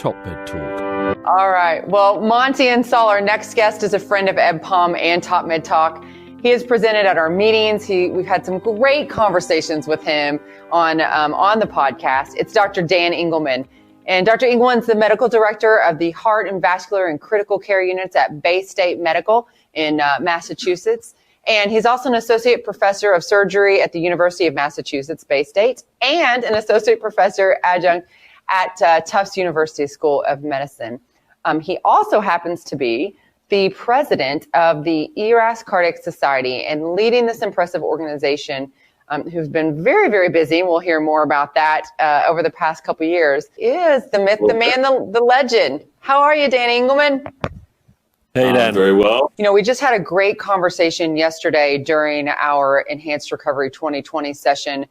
Top Med Talk. All right. Well, Monty and Saul, our next guest, is a friend of EBPOM and Top Med Talk. He has presented at our meetings. We've had some great conversations with him on the podcast. It's Dr. Dan Engelman. And Dr. Engelman's the medical director of the Heart and Vascular and Critical Care Units at Baystate Medical in Massachusetts. And he's also an associate professor of surgery at the University of Massachusetts, Baystate, and an associate professor-adjunct at Tufts University School of Medicine. He also happens to be the president of the ERAS Cardiac Society and leading this impressive organization, who's been very, very busy, and we'll hear more about that over the past couple of years, is the myth, the man, the legend. How are you, Dan Engelman? Hey, Dan. Very well. You know, we just had a great conversation yesterday during our Enhanced Recovery 2020 session.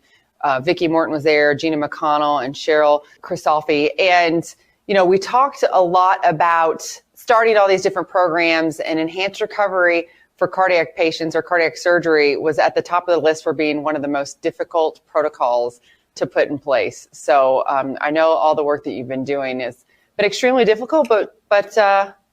Vicki Morton was there, Gina McConnell, and Cheryl Crisolfi. And, you know, we talked a lot about starting all these different programs, and Enhanced Recovery for cardiac patients or cardiac surgery was at the top of the list for being one of the most difficult protocols to put in place. So I know all the work that you've been doing has been extremely difficult, but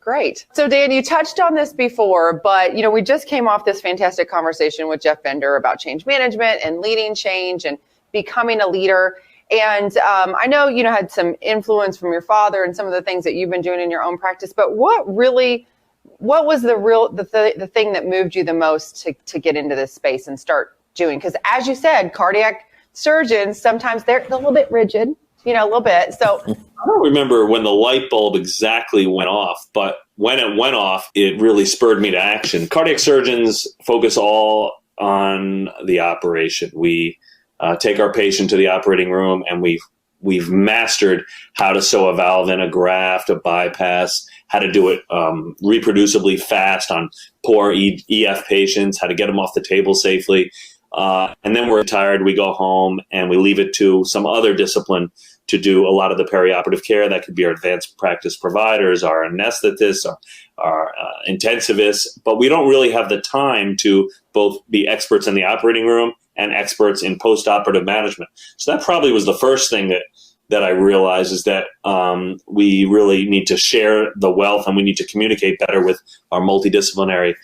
great. So Dan, you touched on this before, but you know, we just came off this fantastic conversation with Jeff Bender about change management and leading change and becoming a leader. And I know you had some influence from your father and some of the things that you've been doing in your own practice, but what was the thing that moved you the most to get into this space and start doing? Because as you said, cardiac surgeons, sometimes they're a little bit rigid, a little bit. So I don't remember when the light bulb exactly went off, but when it went off, it really spurred me to action. Cardiac surgeons focus all on the operation. We take our patient to the operating room, and we've mastered how to sew a valve in, a graft, a bypass, how to do it reproducibly fast on poor EF patients, how to get them off the table safely. And then we're tired, we go home, and we leave it to some other discipline to do a lot of the perioperative care. That could be our advanced practice providers, our anesthetists, our intensivists, but we don't really have the time to both be experts in the operating room and experts in postoperative management. So that probably was the first thing that I realized, is that we really need to share the wealth, and we need to communicate better with our multidisciplinary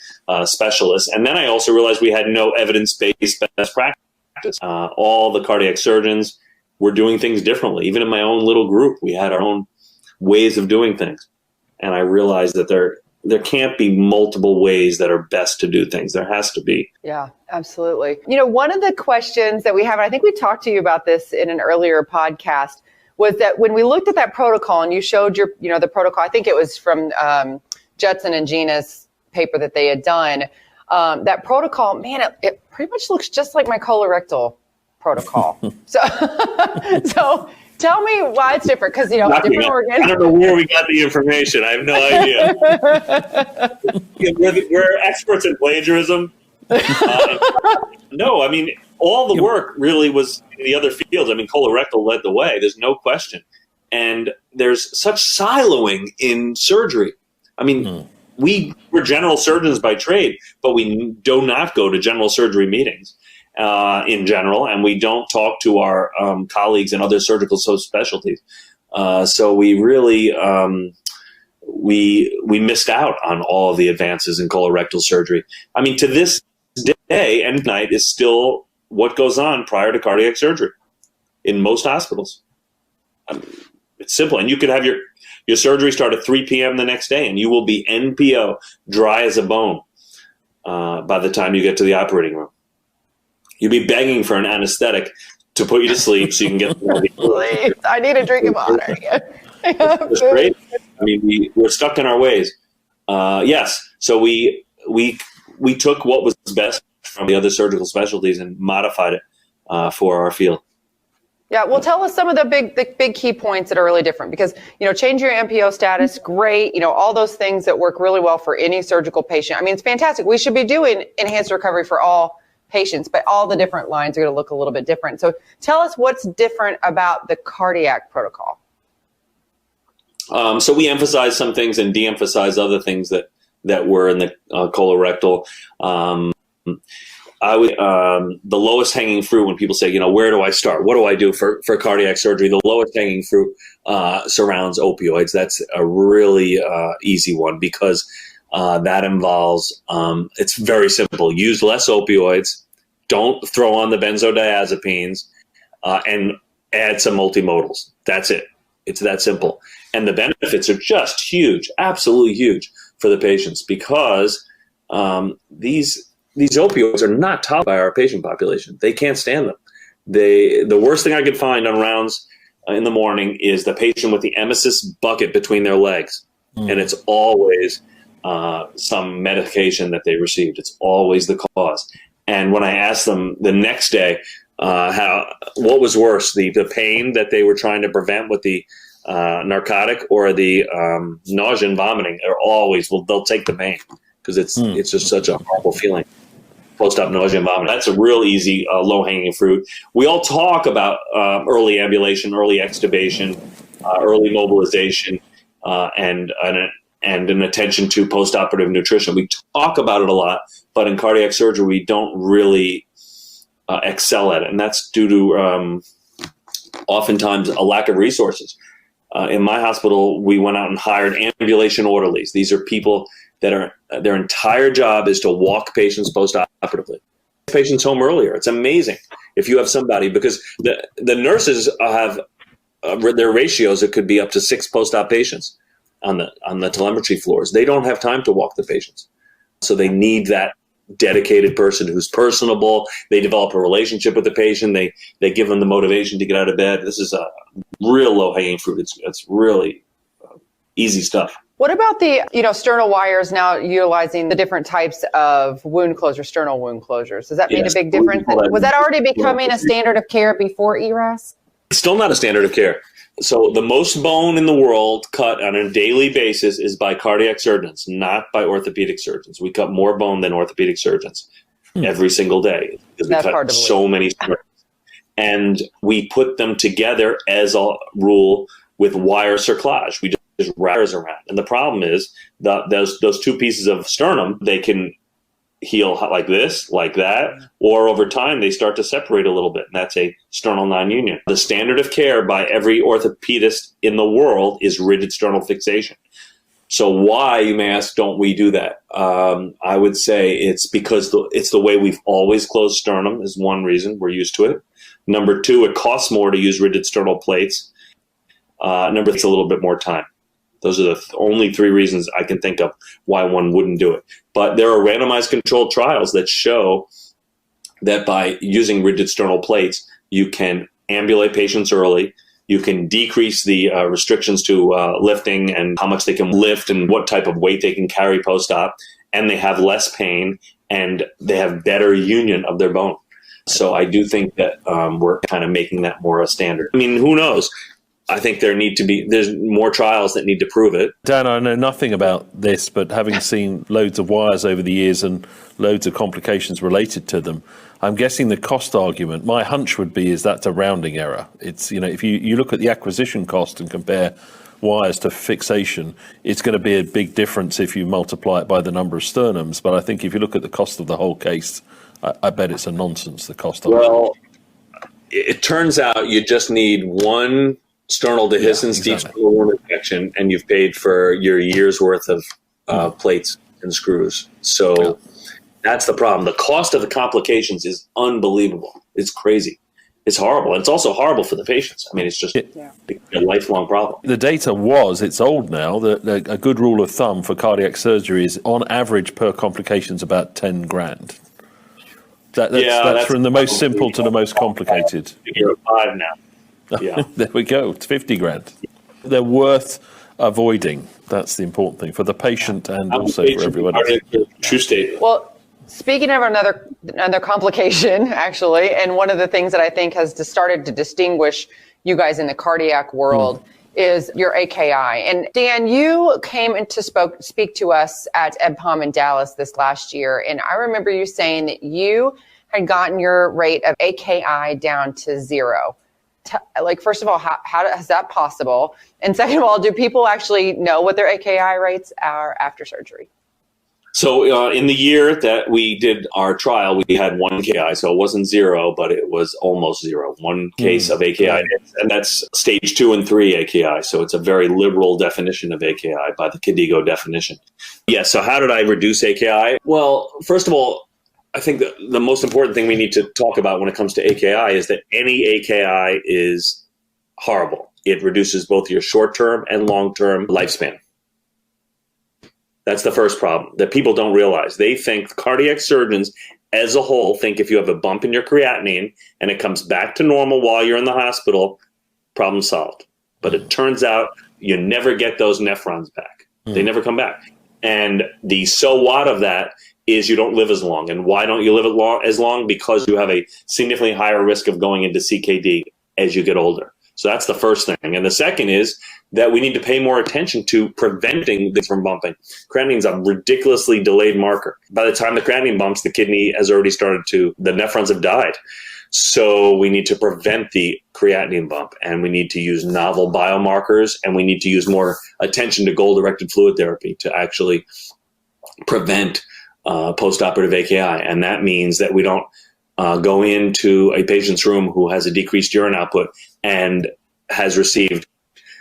specialists. And then I also realized we had no evidence-based best practice. All the cardiac surgeons were doing things differently. Even in my own little group, we had our own ways of doing things. And I realized that there can't be multiple ways that are best to do things. There has to be. Yeah, absolutely. One of the questions that we have, and I think we talked to you about this in an earlier podcast, was that when we looked at that protocol and you showed the protocol, I think it was from Judson and Gina's paper that they had done, that protocol, man, it pretty much looks just like my colorectal protocol. So tell me why it's different, because, different organs. I don't know where we got the information. I have no idea. We're experts in plagiarism. No, I mean, all the work really was in the other fields. I mean, colorectal led the way. There's no question. And there's such siloing in surgery. I mean, we're general surgeons by trade, but we do not go to general surgery meetings in general, and we don't talk to our colleagues in other surgical subspecialties. So we really we missed out on all of the advances in colorectal surgery. I mean, to this day and night is still what goes on prior to cardiac surgery in most hospitals. It's simple. And you could have your surgery start at 3 p.m. the next day, and you will be NPO, dry as a bone, by the time you get to the operating room. You'll be begging for an anesthetic to put you to sleep so you can get the Please, I need a drink of water. It's great. I mean, we're stuck in our ways. Yes. So we took what was best from the other surgical specialties and modified it for our field. Yeah, well, tell us some of the big key points that are really different, because, change your MPO status, great, all those things that work really well for any surgical patient. I mean, it's fantastic. We should be doing enhanced recovery for all patients, but all the different lines are going to look a little bit different. So tell us what's different about the cardiac protocol. So we emphasize some things and de-emphasize other things that were in the colorectal. the lowest hanging fruit when people say, where do I start? What do I do for cardiac surgery? The lowest hanging fruit surrounds opioids. That's a really easy one because that involves, it's very simple. Use less opioids. Don't throw on the benzodiazepines and add some multimodals. That's it. It's that simple. And the benefits are just huge, absolutely huge for the patients because these opioids are not tolerated by our patient population. They can't stand them. The worst thing I could find on rounds in the morning is the patient with the emesis bucket between their legs. And it's always some medication that they received. It's always the cause. And when I asked them the next day, what was worse, the pain that they were trying to prevent with the narcotic or the nausea and vomiting, they'll take the pain because it's just such a horrible feeling. Post-op nausea and vomiting. That's a real easy, low-hanging fruit. We all talk about early ambulation, early extubation, early mobilization, and an attention to post-operative nutrition. We talk about it a lot, but in cardiac surgery, we don't really excel at it. And that's due to oftentimes a lack of resources. In my hospital, we went out and hired ambulation orderlies. These are people that their entire job is to walk patients post-operatively. Patients home earlier. It's amazing if you have somebody, because the nurses have their ratios. It could be up to 6 post-op patients on the telemetry floors. They don't have time to walk the patients. So they need that dedicated person who's personable. They develop a relationship with the patient. They give them the motivation to get out of bed. This is a real low-hanging fruit. It's really easy stuff. What about the, sternal wires now utilizing the different types of wound closures, sternal wound closures? Does that make a big difference? Was that already becoming a standard of care before ERAS? It's still not a standard of care. So the most bone in the world cut on a daily basis is by cardiac surgeons, not by orthopedic surgeons. We cut more bone than orthopedic surgeons every single day because we cut so many strands. And we put them together as a rule with wire cerclage. We just wires around. And the problem is that those two pieces of sternum, they can heal like this, like that, or over time they start to separate a little bit, and that's a sternal non-union. The standard of care by every orthopedist in the world is rigid sternal fixation. So why, you may ask, don't we do that? I would say it's because it's the way we've always closed sternum is one reason. We're used to it. Number 2, it costs more to use rigid sternal plates. Number 3, it's a little bit more time. Those are the only 3 reasons I can think of why one wouldn't do it. But there are randomized controlled trials that show that by using rigid sternal plates, you can ambulate patients early. You can decrease the restrictions to lifting and how much they can lift and what type of weight they can carry post-op. And they have less pain and they have better union of their bone. So I do think that we're kind of making that more a standard. I mean, who knows? I think there's more trials that need to prove it. Dan, I know nothing about this, but having seen loads of wires over the years and loads of complications related to them, I'm guessing the cost argument, my hunch would be, is that's a rounding error. It's, if you look at the acquisition cost and compare wires to fixation, it's going to be a big difference if you multiply it by the number of sternums. But I think if you look at the cost of the whole case, I bet it's a nonsense, the cost of it. Well, it turns out you just need one sternal dehiscence, deep sternal wound infection, and you've paid for your year's worth of plates and screws. So that's the problem. The cost of the complications is unbelievable. It's crazy. It's horrible. And it's also horrible for the patients. I mean, it's just a lifelong problem. The data it's old now, that a good rule of thumb for cardiac surgery is on average per complication is about 10 grand. That's from the most simple to the most complicated. You're 5 now. Yeah. There we go. It's 50 grand. They're worth avoiding. That's the important thing for the patient and also for everyone else. True statement. Well, speaking of another complication, actually, and one of the things that I think has started to distinguish you guys in the cardiac world is your AKI. And Dan, you came in to speak to us at EBPOM in Dallas this last year, and I remember you saying that had gotten your rate of AKI down to 0. First of all, how is that possible? And second of all, do people actually know what their AKI rates are after surgery? So in the year that we did our trial, we had 1 AKI. So it wasn't 0, but it was almost 0. 1 case of AKI. And that's stage 2 and 3 AKI. So it's a very liberal definition of AKI by the KDIGO definition. Yeah, so how did I reduce AKI? Well, first of all, I think the most important thing we need to talk about when it comes to AKI is that any AKI is horrible. It reduces both your short-term and long-term lifespan. That's the first problem that people don't realize. They think, cardiac surgeons as a whole think if you have a bump in your creatinine and it comes back to normal while you're in the hospital, problem solved. But it turns out you never get those nephrons back. They never come back. And the so what of that is you don't live as long. And why don't you live as long? Because you have a significantly higher risk of going into CKD as you get older. So that's the first thing. And the second is that we need to pay more attention to preventing this from bumping. Creatinine is a ridiculously delayed marker. By the time the creatinine bumps, the kidney has already the nephrons have died. So we need to prevent the creatinine bump, and we need to use novel biomarkers, and we need to use more attention to goal-directed fluid therapy to actually prevent postoperative AKI. And that means that we don't go into a patient's room who has a decreased urine output and has received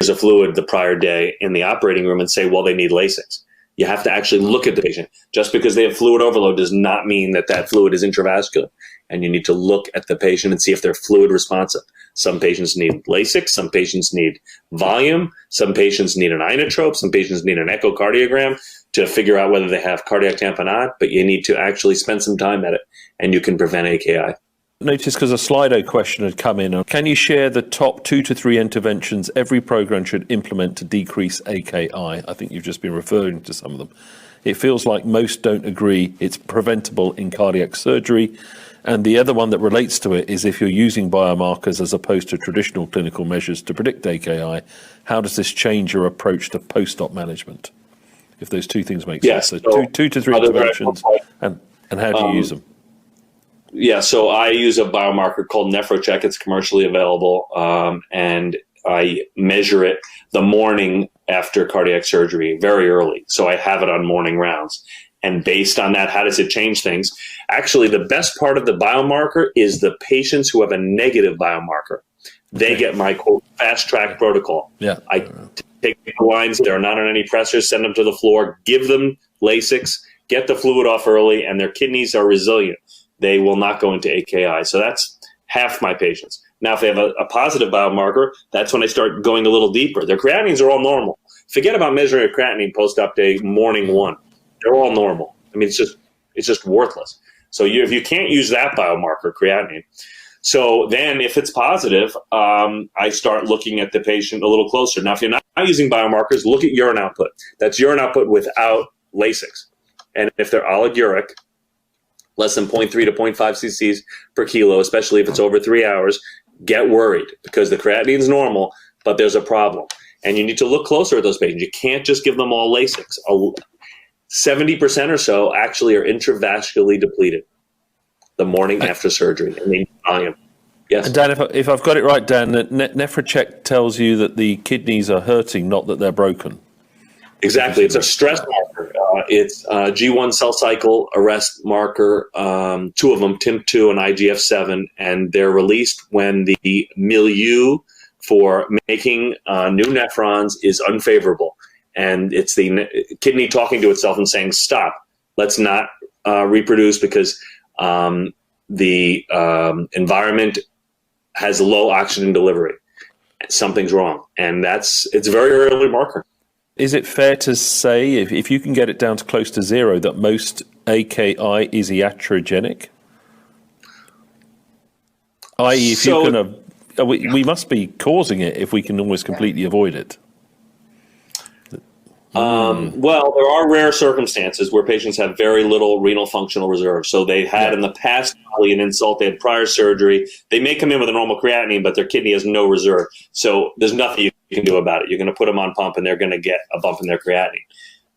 a fluid the prior day in the operating room and say, well, they need Lasix. You have to actually look at the patient. Just because they have fluid overload does not mean that that fluid is intravascular. And you need to look at the patient and see if they're fluid responsive. Some patients need Lasix. Some patients need volume. Some patients need an inotrope. Some patients need an echocardiogram to figure out whether they have cardiac tamponade. But you need to actually spend some time at it, and you can prevent AKI. Notice because a Slido question had come in. Can you share the top 2 to 3 interventions every program should implement to decrease AKI? I think you've just been referring to some of them. It feels like most don't agree it's preventable in cardiac surgery. And the other one that relates to it is if you're using biomarkers as opposed to traditional clinical measures to predict AKI, how does this change your approach to post-op management? If those two things make sense. So 2 to 3 interventions, and how do you use them? Yeah, so I use a biomarker called NephroCheck. It's commercially available, and I measure it the morning after cardiac surgery, very early. So I have it on morning rounds. And based on that, how does it change things? Actually, the best part of the biomarker is the patients who have a negative biomarker. They get my, quote, fast-track protocol. Yeah. I take the lines, they're not on any pressures, send them to the floor, give them Lasix, get the fluid off early, and their kidneys are resilient. They will not go into AKI. So that's half my patients. Now, if they have a positive biomarker, that's when I start going a little deeper. Their creatinines are all normal. Forget about measuring a creatinine post-op day morning 1. They're all normal. I mean, it's just worthless. So if you can't use that biomarker, creatinine, so then if it's positive, I start looking at the patient a little closer. Now, if you're not using biomarkers, look at urine output. That's urine output without Lasix. And if they're oliguric, less than 0.3 to 0.5 cc's per kilo, especially if it's over 3 hours, get worried because the creatinine is normal, but there's a problem. And you need to look closer at those patients. You can't just give them all Lasix. 70% or so actually are intravascularly depleted the morning after surgery. And they need volume. Yes. And Dan, if I've got it right, Dan, NephroCheck tells you that the kidneys are hurting, not that they're broken. Exactly. It's a stress marker. It's G1 cell cycle arrest marker, 2 of them, TIMP2 and IGF-7, and they're released when the milieu for making new nephrons is unfavorable. And it's the kidney talking to itself and saying, stop, let's not reproduce because the environment has low oxygen delivery. Something's wrong. And it's a very early marker. Is it fair to say, if you can get it down to close to 0, that most AKI is iatrogenic? I.e., if you can, we must be causing it if we can almost completely avoid it. Well, there are rare circumstances where patients have very little renal functional reserve. So they had in the past probably an insult, they had prior surgery. They may come in with a normal creatinine, but their kidney has no reserve. So there's nothing you can do about it. You're going to put them on pump and they're going to get a bump in their creatinine.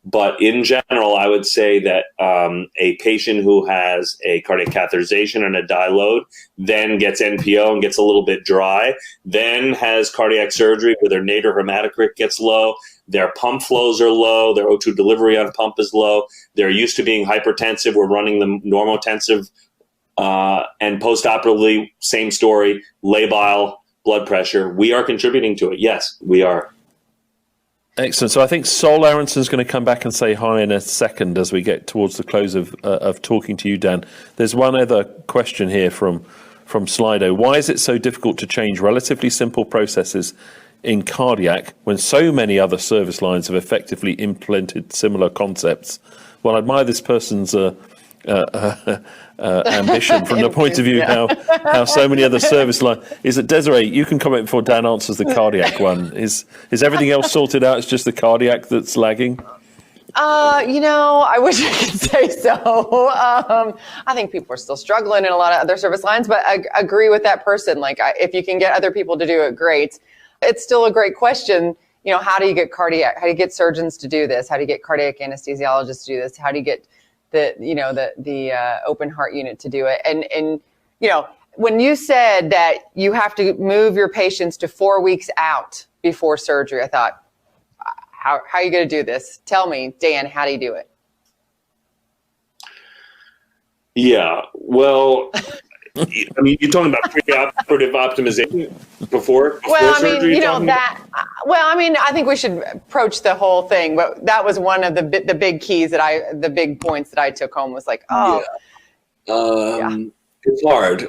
But in general, I would say that a patient who has a cardiac catheterization and a diload then gets NPO and gets a little bit dry, then has cardiac surgery where their nadir hematocrit gets low, their pump flows are low, their O2 delivery on pump is low, they're used to being hypertensive, we're running them normotensive, and postoperatively, same story, labile, blood pressure. We are contributing to it. Yes, we are. Excellent. So I think Sol Aronson's going to come back and say hi in a second as we get towards the close of talking to you, Dan. There's one other question here from Slido. Why is it so difficult to change relatively simple processes in cardiac when so many other service lines have effectively implemented similar concepts? Well, I admire this person's ambition from the point of view how so many other service lines. Is it Desiree? You can comment before Dan answers the cardiac one. Is everything else sorted out? It's just the cardiac that's lagging. I wish I could say so. I think people are still struggling in a lot of other service lines, but I agree with that person. Like, if you can get other people to do it, great. It's still a great question. How do you get cardiac? How do you get surgeons to do this? How do you get cardiac anesthesiologists to do this? How do you get the open heart unit to do it? And when you said that you have to move your patients to 4 weeks out before surgery, I thought, how are you going to do this? Tell me, Dan, how do you do it? Yeah, well, I mean, you're talking about preoperative optimization before surgery? I think we should approach the whole thing, but that was one of the big keys the big points that I took home was like, it's hard.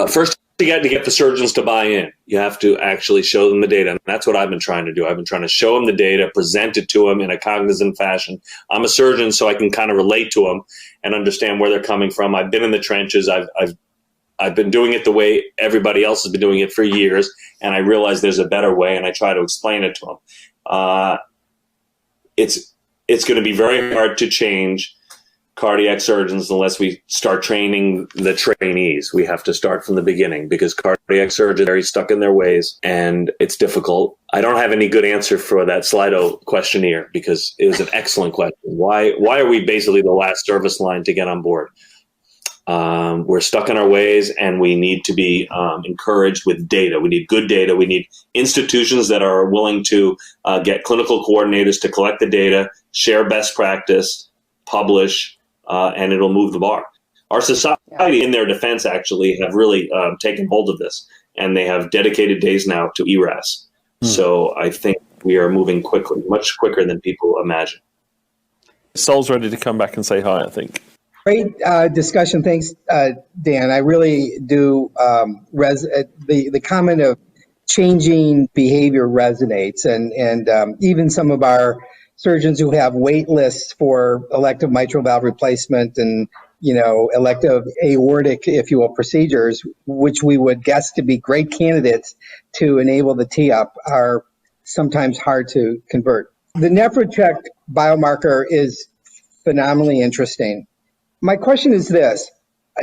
First, you got to get the surgeons to buy in. You have to actually show them the data, and that's what I've been trying to do. I've been trying to show them the data, present it to them in a cognizant fashion. I'm a surgeon, so I can kind of relate to them and understand where they're coming from. I've been in the trenches. I've been doing it the way everybody else has been doing it for years, and I realize there's a better way, and I try to explain it to them. It's going to be very hard to change cardiac surgeons unless we start training the trainees. We have to start from the beginning because cardiac surgeons are very stuck in their ways, and it's difficult. I don't have any good answer for that Slido questionnaire because it was an excellent question. Why are we basically the last service line to get on board? We're stuck in our ways, and we need to be encouraged with data. We need good data. We need institutions that are willing to get clinical coordinators to collect the data, share best practice, publish, and it'll move the bar. Our society, in their defense, actually have really taken hold of this, and they have dedicated days now to ERAS. So I think we are moving quickly, much quicker than people imagine. Sol's ready to come back and say hi, I think. Great discussion. Thanks, Dan. I really do. The comment of changing behavior resonates, and even some of our surgeons who have wait lists for elective mitral valve replacement and elective aortic, if you will, procedures, which we would guess to be great candidates to enable the tee-up, are sometimes hard to convert. The NephroCheck biomarker is phenomenally interesting. My question is this: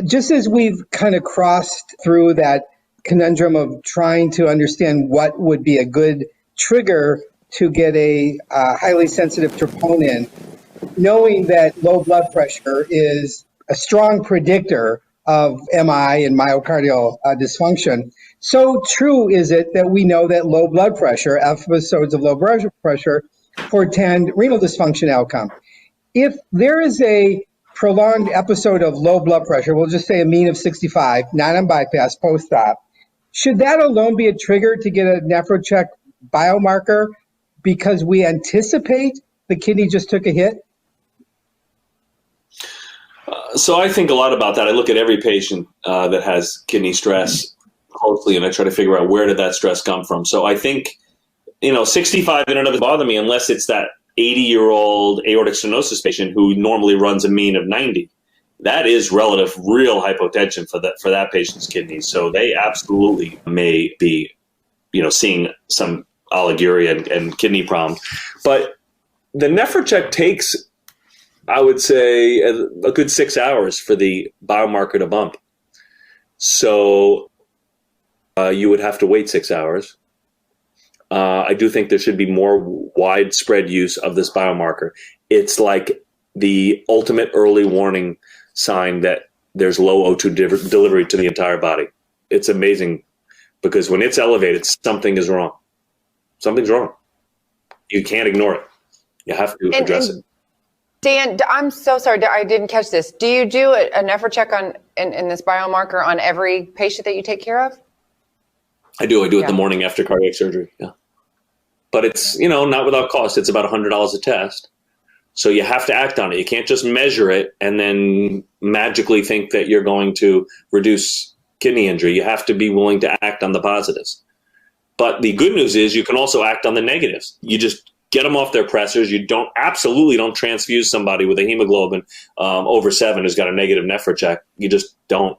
just as we've kind of crossed through that conundrum of trying to understand what would be a good trigger to get a highly sensitive troponin, knowing that low blood pressure is a strong predictor of MI and myocardial dysfunction, so true is it that we know that low blood pressure, episodes of low blood pressure, portend renal dysfunction outcome. If there is a prolonged episode of low blood pressure, we'll just say a mean of 65, not on bypass, post-op, should that alone be a trigger to get a NephroCheck biomarker because we anticipate the kidney just took a hit? So I think a lot about that. I look at every patient that has kidney stress closely, and I try to figure out where did that stress come from. So I think, 65 in and of it doesn't bother me unless it's that 80-year-old aortic stenosis patient who normally runs a mean of 90. That is relative real hypotension for that patient's kidneys. So they absolutely may be, seeing some oliguria and kidney problems. But the NephroCheck takes, I would say, a good 6 hours for the biomarker to bump. So you would have to wait 6 hours. I do think there should be more widespread use of this biomarker. It's like the ultimate early warning sign that there's low O2 delivery to the entire body. It's amazing because when it's elevated, something is wrong. Something's wrong. You can't ignore it. You have to address it. Dan, I'm so sorry, I didn't catch this. Do you do a nephro check in this biomarker on every patient that you take care of? I do it the morning after cardiac surgery. Yeah. But it's, not without cost. It's about $100 a test. So you have to act on it. You can't just measure it and then magically think that you're going to reduce kidney injury. You have to be willing to act on the positives. But the good news is you can also act on the negatives. You just get them off their pressors. You absolutely don't transfuse somebody with a hemoglobin over 7 who's got a negative nephro check. You just don't.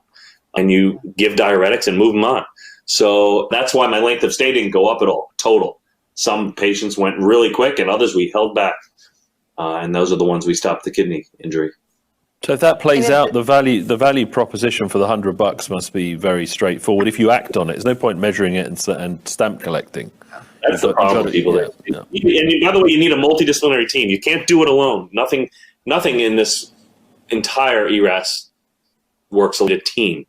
And you give diuretics and move them on. So that's why my length of stay didn't go up at all, total. Some patients went really quick and others we held back. And those are the ones we stopped the kidney injury. So if that plays out, the value proposition for the $100 must be very straightforward. If you act on it, there's no point measuring it and stamp collecting. That's the problem with people. And by the way, you need a multidisciplinary team. You can't do it alone. Nothing in this entire ERAS works like a team.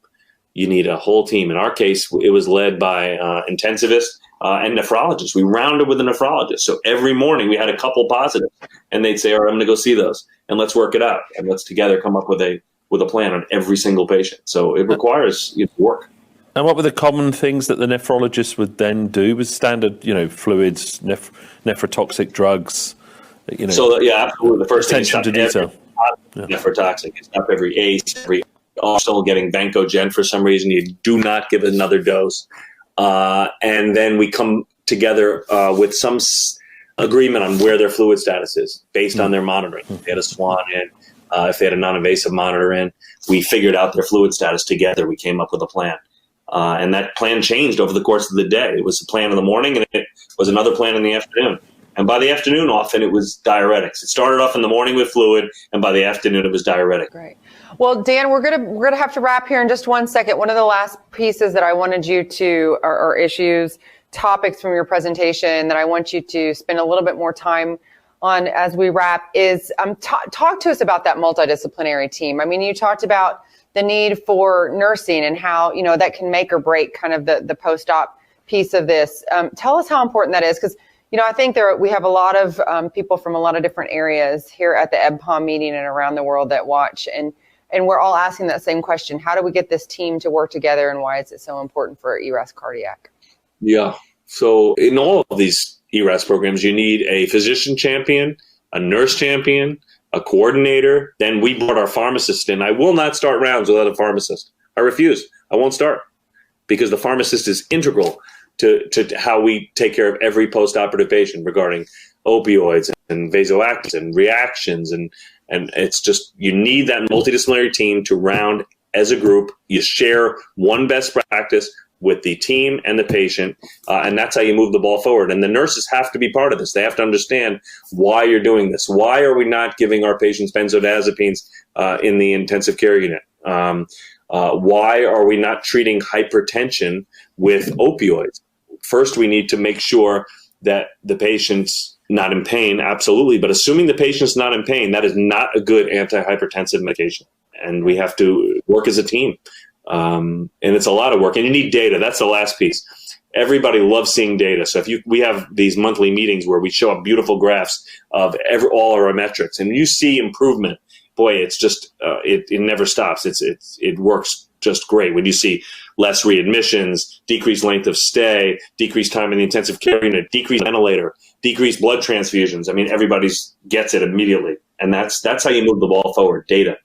You need a whole team. In our case, it was led by intensivists and nephrologists. We rounded with a nephrologist. So every morning we had a couple positives, and they'd say, all right, I'm going to go see those, and let's work it out, and let's together come up with a plan on every single patient. So it requires work. And what were the common things that the nephrologist would then do? Was standard, fluids, nephrotoxic drugs, So yeah, absolutely. The first attention to detail. Nephrotoxic. It's up every ACE, every also getting Vancogen for some reason. You do not give another dose. And then we come together with some agreement on where their fluid status is based on their monitoring. If they had a SWAN in, if they had a non-invasive monitor in, we figured out their fluid status together. We came up with a plan. And that plan changed over the course of the day. It was a plan in the morning and it was another plan in the afternoon. And by the afternoon, often it was diuretics. It started off in the morning with fluid, and by the afternoon it was diuretic. Great. Well, Dan, we're gonna have to wrap here in just one second. One of the last pieces that I wanted you to, or issues, topics from your presentation that I want you to spend a little bit more time on as we wrap is talk to us about that multidisciplinary team. I mean, you talked about the need for nursing and how that can make or break kind of the post-op piece of this. Tell us how important that is, because I think we have a lot of people from a lot of different areas here at the EBPOM meeting and around the world that watch, and we're all asking that same question. How do we get this team to work together, and why is it so important for ERAS Cardiac? Yeah. So in all of these ERAS programs, you need a physician champion, a nurse champion, a coordinator. Then we brought our pharmacist in. I will not start rounds without a pharmacist. I refuse. I won't start because the pharmacist is integral to how we take care of every post-operative patient regarding opioids and vasoactives and reactions. And it's just, you need that multidisciplinary team to round as a group. You share one best practice with the team and the patient, and that's how you move the ball forward. And the nurses have to be part of this. They have to understand why you're doing this. Why are we not giving our patients benzodiazepines in the intensive care unit? Why are we not treating hypertension with opioids? First, we need to make sure that the patient's not in pain, absolutely. But assuming the patient's not in pain, that is not a good antihypertensive medication. And we have to work as a team. And it's a lot of work. And you need data. That's the last piece. Everybody loves seeing data. So we have these monthly meetings where we show up beautiful graphs of all our metrics. And you see improvement. Boy, it's just, it never stops. It works just great. When you see less readmissions, decreased length of stay, decreased time in the intensive care unit, decreased ventilator, decreased blood transfusions. I mean, everybody gets it immediately. And that's how you move the ball forward, data.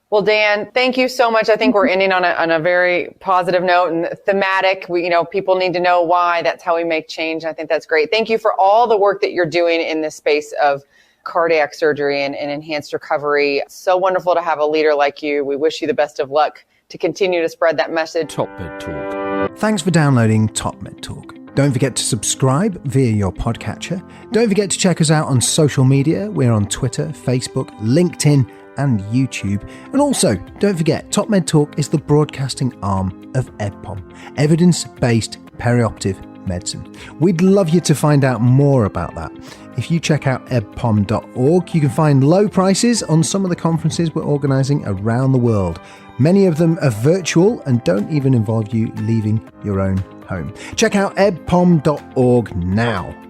Well, Dan, thank you so much. I think we're ending on a very positive note and thematic. People need to know why. That's how we make change. I think that's great. Thank you for all the work that you're doing in this space of cardiac surgery and enhanced recovery. So wonderful to have a leader like you. We wish you the best of luck to continue to spread that message. Top Med Talk. Thanks for downloading Top Med Talk. Don't forget to subscribe via your podcatcher. Don't forget to check us out on social media. We're on Twitter, Facebook, LinkedIn, and YouTube. And also, don't forget, Top Med Talk is the broadcasting arm of EBPOM, Evidence-Based Perioperative medicine. We'd love you to find out more about that. If you check out ebpom.org, you can find low prices on some of the conferences we're organising around the world. Many of them are virtual and don't even involve you leaving your own home. Check out ebpom.org now.